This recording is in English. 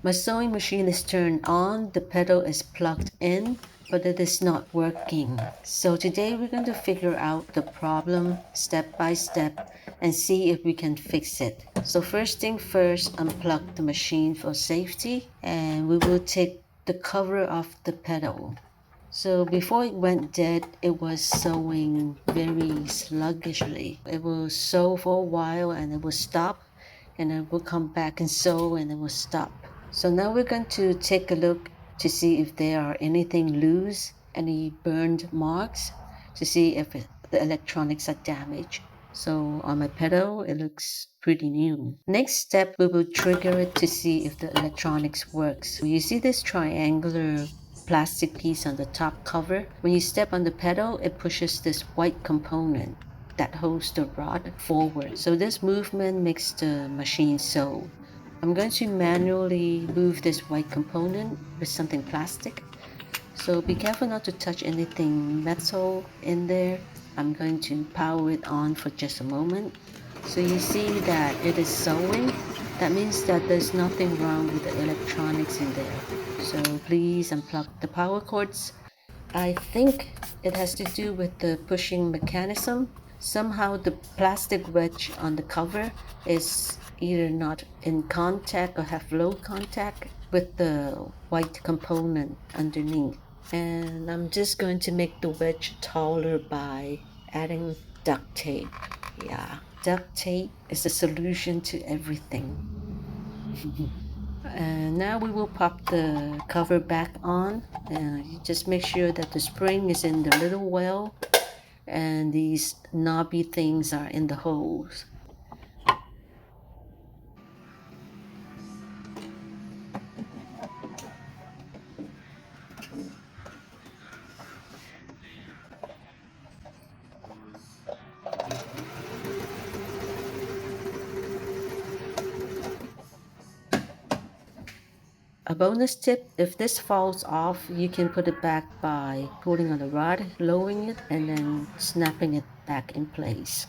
My sewing machine is turned on, the pedal is plugged in, but it is not working. So today we're going to figure out the problem step by step and see if we can fix it. So first thing first, unplug the machine for safety, and we will take the cover off the pedal. So before it went dead, it was sewing very sluggishly. It will sew for a while and it will stop, and it will come back and sew and it will stop. So now we're going to take a look to see if there are anything loose, any burned marks, to see if the electronics are damaged. So on my pedal, it looks pretty new. Next step, we will trigger it to see if the electronics works. You see this triangular plastic piece on the top cover? When you step on the pedal, it pushes this white component that holds the rod forward. So this movement makes the machine sew. I'm going to manually move this white component with something plastic. So be careful not to touch anything metal in there. I'm going to power it on for just a moment. So you see that it is sewing. That means that there's nothing wrong with the electronics in there. So please unplug the power cords. I think it has to do with the pushing mechanism. Somehow the plastic wedge on the cover is either not in contact or have low contact with the white component underneath. And I'm just going to make the wedge taller by adding duct tape. Yeah, duct tape is the solution to everything. And now we will pop the cover back on. You just make sure that the spring is in the little well and these knobby things are in the holes. A bonus tip, if this falls off, you can put it back by pulling on the rod, lowering it, and then snapping it back in place.